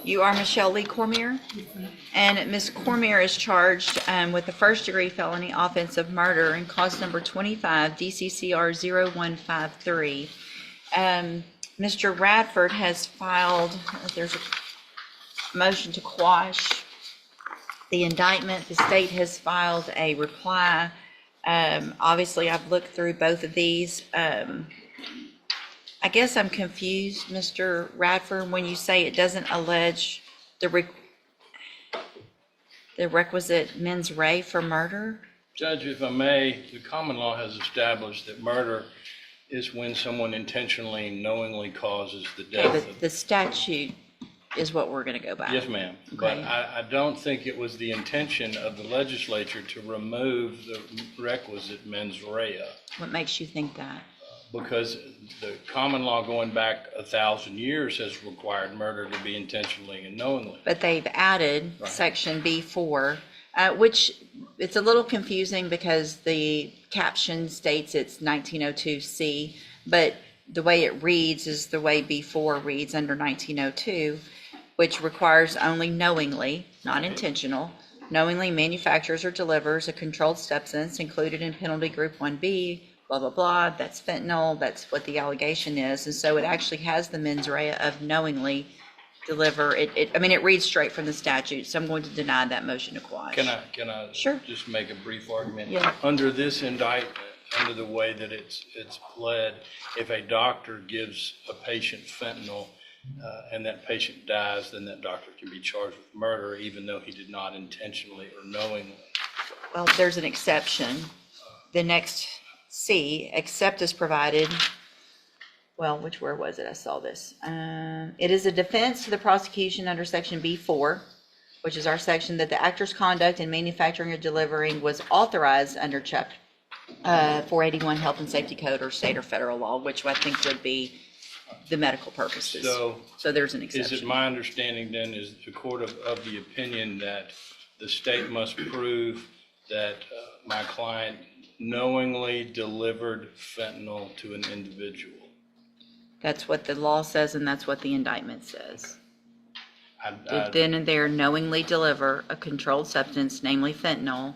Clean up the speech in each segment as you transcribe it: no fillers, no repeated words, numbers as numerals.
You are Michelle Lee Cormier? And Ms. Cormier is charged with the first-degree felony offense of murder in cause number 25 DCCR 0153. Mr. Radford has filed, there's a motion to quash the indictment. The state has filed a reply. Obviously, I've looked through both of these. I guess I'm confused, Mr. Radford, when you say it doesn't allege the requisite mens rea for murder? Judge, if I may, the common law has established that murder is when someone intentionally and knowingly causes the death. Okay, but the statute is what we're going to go by. Yes, ma'am. Okay. But I don't think it was the intention of the legislature to remove the requisite mens rea. What makes you think that? Because the common law going back 1,000 years has required murder to be intentionally and knowingly. But they've added Right. section B4, which it's a little confusing because the caption states it's 1902C, but the way it reads is the way B4 reads under 1902, which requires only knowingly, not intentional, knowingly manufactures or delivers a controlled substance included in penalty group 1B, blah, blah, blah. That's fentanyl. That's what the allegation is. And so it actually has the mens rea of knowingly deliver. I mean, it reads straight from the statute. So I'm going to deny that motion to quash. Can I Sure. just make a brief argument? Yeah. Under this indictment, under the way that it's pled, if a doctor gives a patient fentanyl and that patient dies, then that doctor can be charged with murder even though he did not intentionally or knowingly. Well, there's an exception. The next C, except as provided, well, where was it? I saw this. It is a defense to the prosecution under section B4, which is our section, that the actor's conduct in manufacturing or delivering was authorized under chapter 481 Health and Safety Code or state or federal law, which I think would be the medical purposes. So there's an exception. Is it my understanding then, is the court of the opinion that the state must prove that my client knowingly delivered fentanyl to an individual? That's what the law says, and that's what the indictment says. I- Did then and there knowingly deliver a controlled substance, namely fentanyl.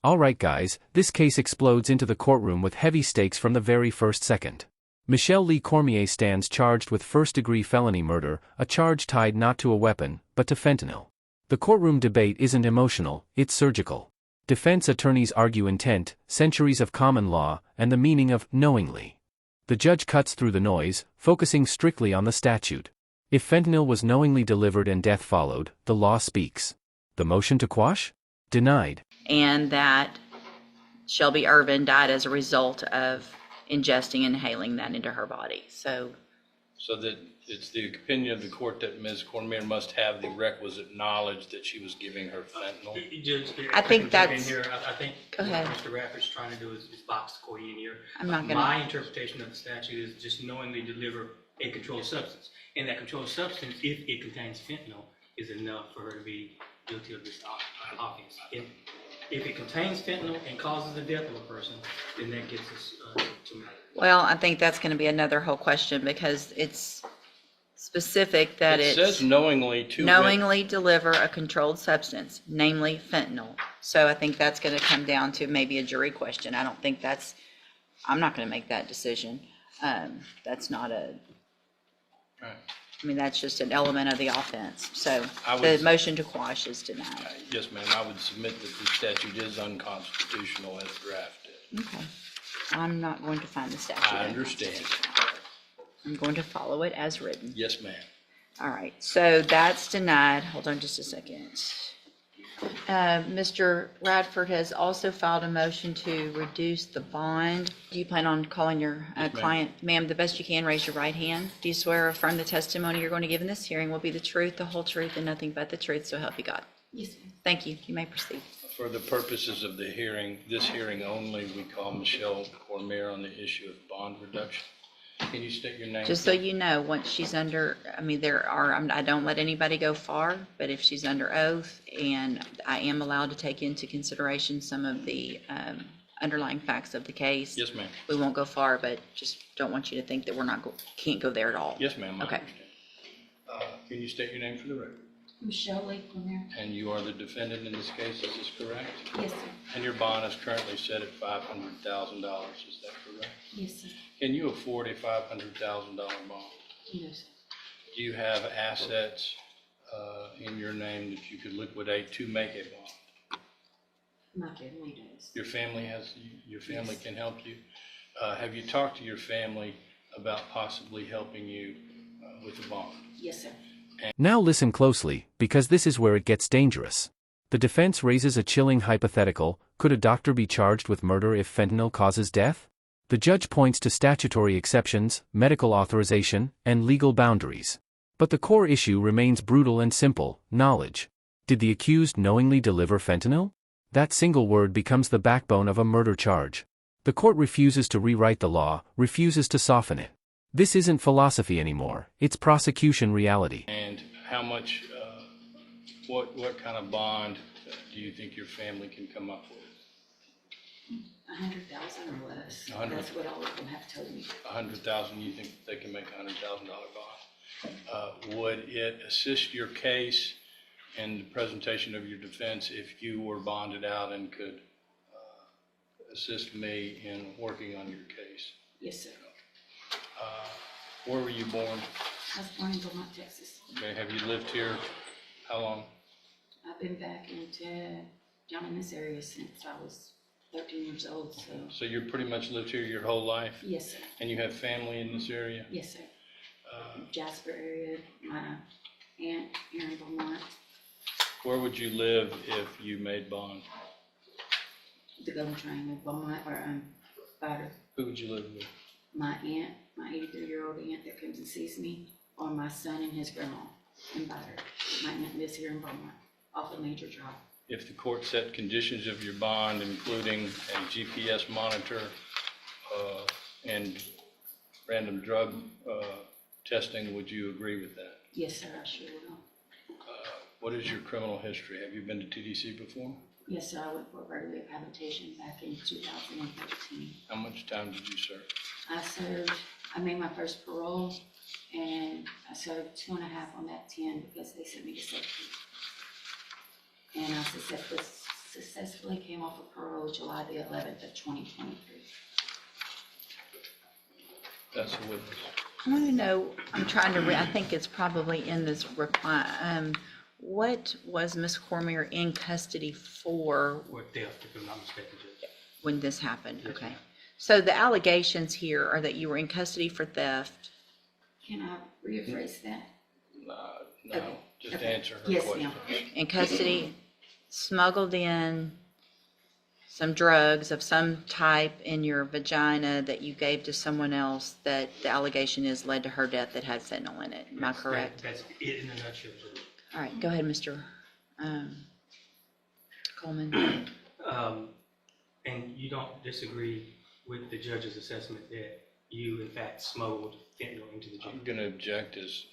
All right, guys, this case explodes into the courtroom with heavy stakes from the very first second. Michelle Lee Cormier stands charged with first-degree felony murder, a charge tied not to a weapon, but to fentanyl. The courtroom debate isn't emotional, it's surgical. Defense attorneys argue intent, centuries of common law, and the meaning of knowingly. The judge cuts through the noise, focusing strictly on the statute. If fentanyl was knowingly delivered and death followed, the law speaks. The motion to quash? Denied. And that Shelby Irvin died as a result of ingesting and inhaling that into her body. So that it's the opinion of the court that Ms. Cormier must have the requisite knowledge that she was giving her fentanyl? I think that's- Here. I think Go ahead. what Mr. Radford's trying to do is box the court in here. I'm not gonna- My interpretation of the statute is just knowingly deliver a controlled substance. And that controlled substance, if it contains fentanyl, is enough for her to be guilty of this offense. If it contains fentanyl and causes the death of a person, then that gets us to murder. well, I think that's going to be another whole question because it's specific that It it's says knowingly to knowingly deliver a controlled substance, namely fentanyl. So I think that's going to come down to maybe a jury question. I don't think I'm not going to make that decision. That's not Right. I mean, that's just an element of the offense. So I the would- motion to quash is denied. Yes, ma'am, I would submit that the statute is unconstitutional as drafted. Okay. I'm not going to find the statute. I understand. I'm going to follow it as written. Yes, ma'am. All right, so that's denied. Hold on just a second. Mr. Radford has also filed a motion to reduce the bond. Do you plan on calling your Yes, ma'am. client? Ma'am, the best you can, raise your right hand. Do you swear or affirm the testimony you're going to give in this hearing will be the truth, the whole truth, and nothing but the truth, so help you God? Yes, ma'am. Thank you. You may proceed. For the purposes of the hearing, this hearing only, we call Michelle Cormier on the issue of bond reduction. Can you state your name? Just so you know, once she's under, I mean, I don't let anybody go far, but if she's under oath, and I am allowed to take into consideration some of the underlying facts of the case. Yes, ma'am. We won't go far, but just don't want you to think that can't go there at all. Yes, ma'am. I Okay. understand. Can you state your name for the record? Michelle Lee Cormier. And you are the defendant in this case, is this correct? Yes, sir. And your bond is currently set at $500,000, is that correct? Yes, sir. Can you afford a $500,000 bond? Yes, sir. Do you have assets in your name that you could liquidate to make a bond? My family does. Your family Yes. can help you? Have you talked to your family about possibly helping you with a bond? Yes, sir. Now listen closely, because this is where it gets dangerous. The defense raises a chilling hypothetical: could a doctor be charged with murder if fentanyl causes death? The judge points to statutory exceptions, medical authorization, and legal boundaries. But the core issue remains brutal and simple: knowledge. Did the accused knowingly deliver fentanyl? That single word becomes the backbone of a murder charge. The court refuses to rewrite the law, refuses to soften it. This isn't philosophy anymore, it's prosecution reality. And how much, what kind of bond do you think your family can come up with? 100,000 or less. 100. That's what all of them have told me. 100,000, you think they can make a $100,000 bond? Would it assist your case in the presentation of your defense if you were bonded out and could assist me in working on your case? Yes, sir. Where were you born? I was born in Beaumont, Texas. Okay, have you lived here how long? I've been back down in this area since I was 13 years old, so. So you pretty much lived here your whole life? Yes, sir. And you have family in this area? Yes, sir. Jasper area, my aunt here in Beaumont. Where would you live if you made bond? The Golden Triangle, Beaumont, or Bader. Who would you live with? My aunt, my 83-year-old aunt that comes and sees me, or my son and his grandma in Bader. My aunt lives here in Beaumont, off a major drive. If the court set conditions of your bond, including a GPS monitor and random drug testing, would you agree with that? Yes, sir, I sure will. What is your criminal history? Have you been to TDC before? Yes, sir, I went for a burglary of habitation back in 2013. How much time did you serve? I made my first parole, and I served 2.5 on that 10 because they sent me to safety. And I successfully came off of parole July the 11th of 2023. That's a witness. I want to know, I'm trying to I think it's probably in this reply. What was Ms. Cormier in custody for Or theft, if I'm not mistaken, Judge. when this happened? Yes, Okay. ma'am. So the allegations here are that you were in custody for theft. Can I rephrase that? No, Okay. just Okay. answer her Yes, question. ma'am. In custody, smuggled in some drugs of some type in your vagina that you gave to someone else that the allegation is led to her death that had fentanyl in it. Am I correct? That's it in a nutshell, Judge. All right, go ahead, Mr. Coleman. And you don't disagree with the judge's assessment that you, in fact, smuggled fentanyl into the jail? I'm gonna object as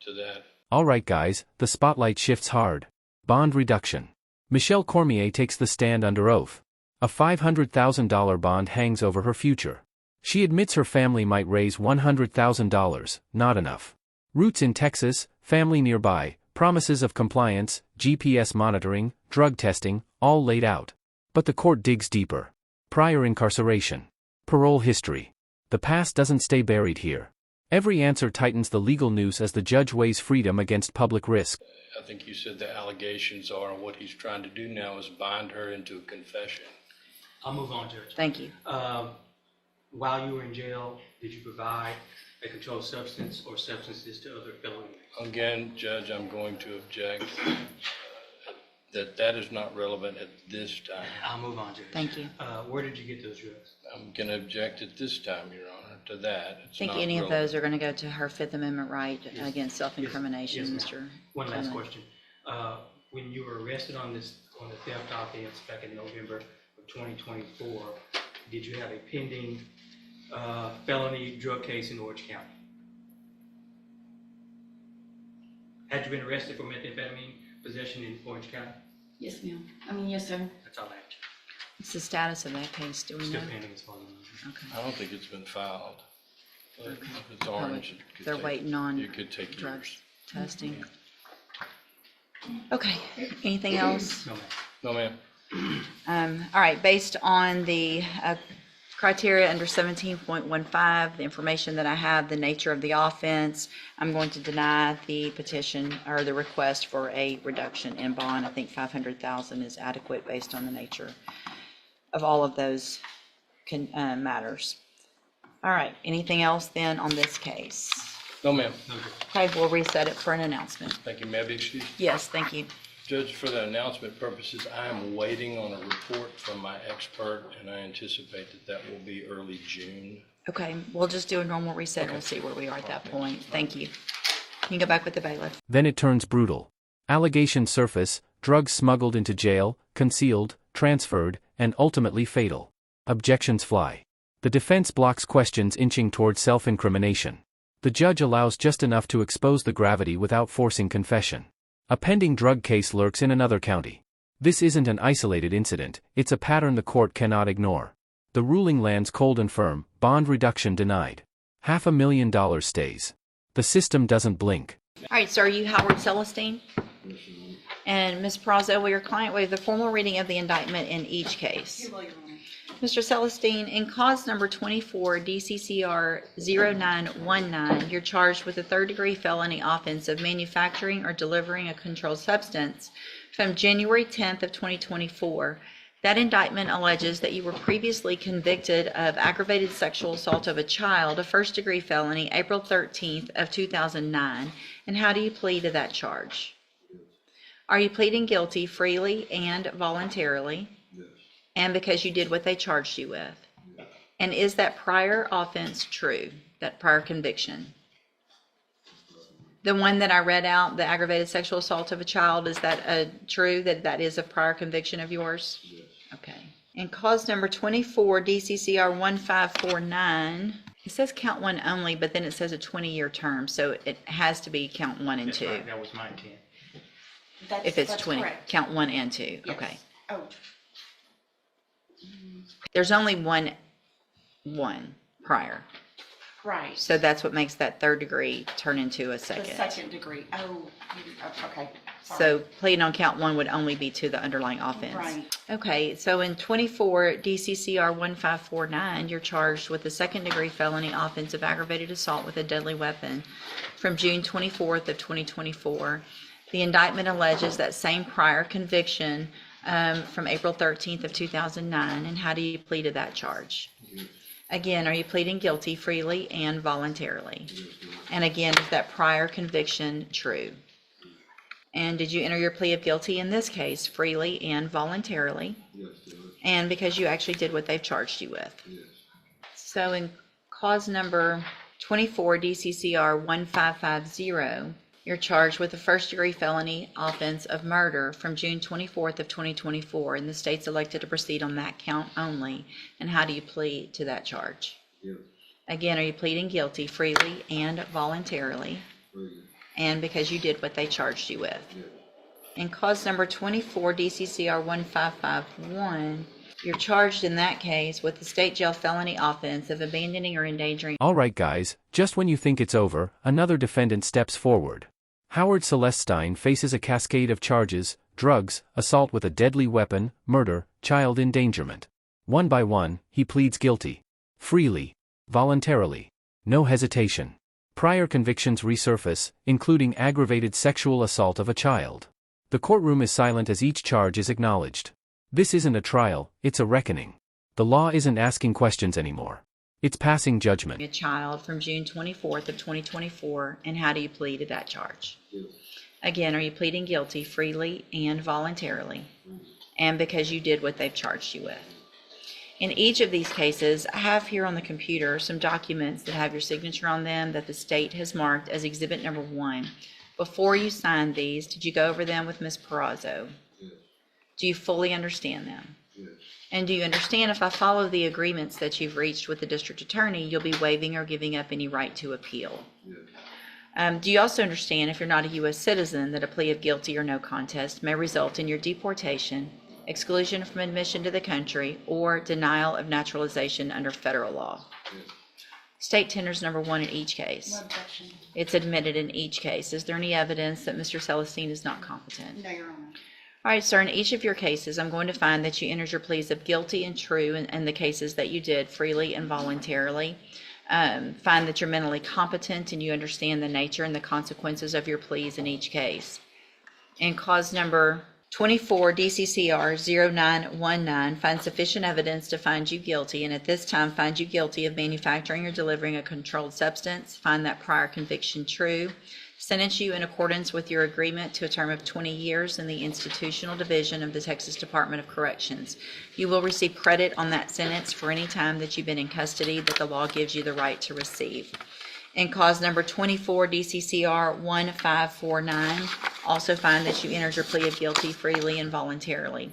to that. Alright guys, the spotlight shifts hard. Bond reduction. Michelle Cormier takes the stand under oath. A $500,000 bond hangs over her future. She admits her family might raise $100,000, not enough. Roots in Texas, family nearby, promises of compliance, GPS monitoring, drug testing, all laid out. But the court digs deeper. Prior incarceration. Parole history. The past doesn't stay buried here. Every answer tightens the legal noose as the judge weighs freedom against public risk. I think you said the allegations are, what he's trying to do now is bind her into a confession. I'll move on, Judge. Thank you. While you were in jail, did you provide a controlled substance or substances to other fellow inmates? Again, Judge, I'm going to object that is not relevant at this time. I'll move on, Judge. Thank you. Where did you get those drugs? I'm going to object at this time, Your Honor, to that. I think any of those are going to go to her Fifth Amendment right Yes. against self-incrimination, Yes, Mr. One last Coleman. question. When you were arrested on the theft offense back in November of 2024, did you have a pending felony drug case in Orange County? Had you been arrested for methamphetamine possession in Orange County? Yes, ma'am. Yes, sir. That's all I have. What's the status of that case? Do we know? Still pending as far as I know. Okay. I don't think it's been filed. But if it's orange, it could They're take- waiting on it could take drugs. years. testing. Okay, anything else? No, ma'am. No, ma'am. All right, based on the criteria under 17.15, the information that I have, the nature of the offense, I'm going to deny the petition or the request for a reduction in bond. I think 500,000 is adequate based on the nature of all of those matters. All right, anything else then on this case? No, ma'am. Okay, we'll reset it for an announcement. Thank you. May I be excused? Yes, thank you. Judge, for the announcement purposes, I am waiting on a report from my expert, and I anticipate that will be early June. Okay, we'll just do a normal reset and we'll see where we are at that point. Thank you. You can go back with the bailiff. Then it turns brutal. Allegations surface, drugs smuggled into jail, concealed, transferred, and ultimately fatal. Objections fly. The defense blocks questions inching toward self-incrimination. The judge allows just enough to expose the gravity without forcing confession. A pending drug case lurks in another county. This isn't an isolated incident, it's a pattern the court cannot ignore. The ruling lands cold and firm, bond reduction denied. $500,000 stays. The system doesn't blink. All right, so are you Howard Celestine? And Ms. Prazo, will your client waive the formal reading of the indictment in each case? Mr. Celestine, in cause number 24 DCCR 0919, you're charged with a third-degree felony offense of manufacturing or delivering a controlled substance from January 10th of 2024. That indictment alleges that you were previously convicted of aggravated sexual assault of a child, a first-degree felony, April 13th of 2009. And how do you plead to that charge? Are you pleading guilty freely and voluntarily? And because you did what they charged you with? And is that prior offense true, that prior conviction? The one that I read out, the aggravated sexual assault of a child, is that true, that is a prior conviction of yours? Yes. Okay. And cause number 24, DCCR 1549, it says count one only, but then it says a 20-year term, so it has to be count one and two. Right, that was my intent. If it's That's 20, correct. count one and two, Yes. okay. Oh, There's only one prior. right. So that's what makes that third degree turn into a The second. second degree. Oh, okay. Sorry. So pleading on count one would only be to the underlying offense. Right. Okay, so in 24 DCCR 1549, you're charged with a second degree felony offense of aggravated assault with a deadly weapon from June 24th of 2024. The indictment alleges that same prior conviction from April 13th of 2009. And how do you plead to that charge? Again, are you pleading guilty freely and voluntarily? And again, is that prior conviction true? And did you enter your plea of guilty in this case freely and voluntarily? Yes, Judge. And because you actually did what they've charged you with? Yes. So in cause number 24 DCCR 1550, you're charged with a first-degree felony offense of murder from June 24th of 2024, and the state's elected to proceed on that count only. And how do you plead to that charge? Yes. Again, are you pleading guilty freely and voluntarily? Freely. And because you did what they charged you with? Yes. In cause number 24 DCCR 1551, you're charged in that case with the state jail felony offense of abandoning or endangering. All right, guys, just when you think it's over, another defendant steps forward. Howard Celestine faces a cascade of charges: drugs, assault with a deadly weapon, murder, child endangerment. One by one, he pleads guilty. Freely. Voluntarily. No hesitation. Prior convictions resurface, including aggravated sexual assault of a child. The courtroom is silent as each charge is acknowledged. This isn't a trial, it's a reckoning. The law isn't asking questions anymore. It's passing judgment. A child from June 24th of 2024, and how do you plead to that charge? Yes. Again, are you pleading guilty freely and voluntarily? And because you did what they've charged you with? In each of these cases, I have here on the computer some documents that have your signature on them that the state has marked as exhibit number 1. Before you signed these, did you go over them with Ms. Perazzo? Yes. Do you fully understand them? Yes. And do you understand if I follow the agreements that you've reached with the district attorney, you'll be waiving or giving up any right to appeal? Yes. Do you also understand, if you're not a U.S. citizen, that a plea of guilty or no contest may result in your deportation, exclusion from admission to the country, or denial of naturalization under federal law? Yes. State tenders number 1 in each case. No objection. It's admitted in each case. Is there any evidence that Mr. Celestine is not competent? No, Your Honor. All right, sir, in each of your cases, I'm going to find that you entered your pleas of guilty and true in the cases that you did freely and voluntarily. Find that you're mentally competent and you understand the nature and the consequences of your pleas in each case. In cause number 24 DCCR 0919, find sufficient evidence to find you guilty, and at this time find you guilty of manufacturing or delivering a controlled substance. Find that prior conviction true. Sentence you in accordance with your agreement to a term of 20 years in the Institutional Division of the Texas Department of Corrections. You will receive credit on that sentence for any time that you've been in custody that the law gives you the right to receive. In cause number 24 DCCR 1549, also find that you entered your plea of guilty freely and voluntarily.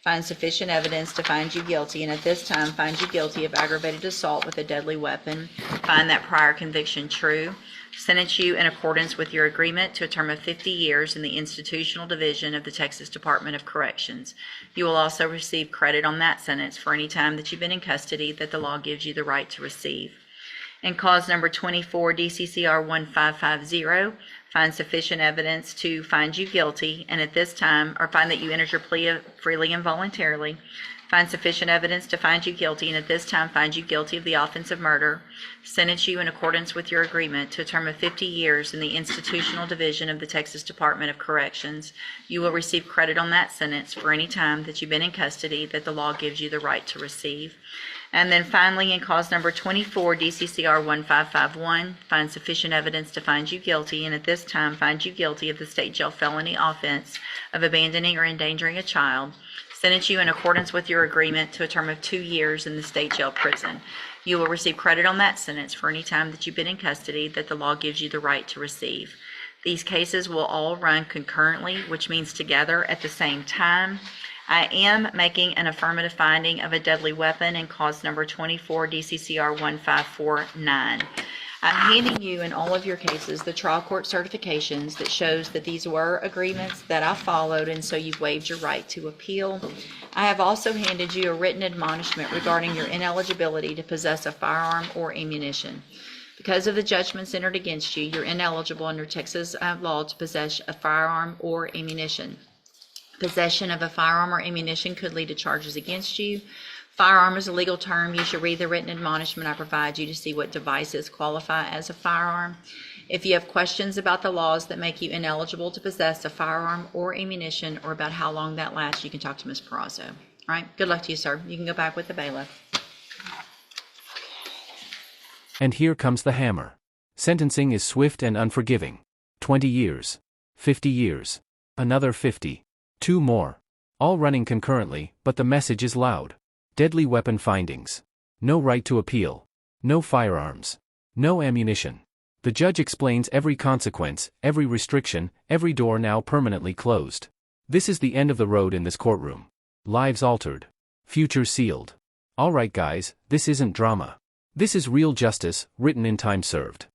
Find sufficient evidence to find you guilty, and at this time find you guilty of aggravated assault with a deadly weapon. Find that prior conviction true. Sentence you in accordance with your agreement to a term of 50 years in the Institutional Division of the Texas Department of Corrections. You will also receive credit on that sentence for any time that you've been in custody that the law gives you the right to receive. In cause number 24 DCCR 1550, find sufficient evidence to find you guilty, and at this time, or find that you entered your plea freely and voluntarily. Find sufficient evidence to find you guilty, and at this time find you guilty of the offense of murder. Sentence you in accordance with your agreement to a term of 50 years in the Institutional Division of the Texas Department of Corrections. You will receive credit on that sentence for any time that you've been in custody that the law gives you the right to receive. And then finally, in cause number 24 DCCR 1551, find sufficient evidence to find you guilty, and at this time find you guilty of the state jail felony offense of abandoning or endangering a child. Sentence you in accordance with your agreement to a term of 2 years in the state jail prison. You will receive credit on that sentence for any time that you've been in custody that the law gives you the right to receive. These cases will all run concurrently, which means together at the same time. I am making an affirmative finding of a deadly weapon in cause number 24 DCCR 1549. I'm handing you in all of your cases the trial court certifications that shows that these were agreements that I followed, and so you've waived your right to appeal. I have also handed you a written admonishment regarding your ineligibility to possess a firearm or ammunition. Because of the judgments entered against you, you're ineligible under Texas law to possess a firearm or ammunition. Possession of a firearm or ammunition could lead to charges against you. Firearm is a legal term. You should read the written admonishment I provide you to see what devices qualify as a firearm. If you have questions about the laws that make you ineligible to possess a firearm or ammunition, or about how long that lasts, you can talk to Ms. Perazzo. All right, good luck to you, sir. You can go back with the bailiff. And here comes the hammer. Sentencing is swift and unforgiving. 20 years. 50 years. Another 50. 2 more. All running concurrently, but the message is loud. Deadly weapon findings. No right to appeal. No firearms. No ammunition. The judge explains every consequence, every restriction, every door now permanently closed. This is the end of the road in this courtroom. Lives altered. Futures sealed. Alright guys, this isn't drama. This is real justice, written in time served.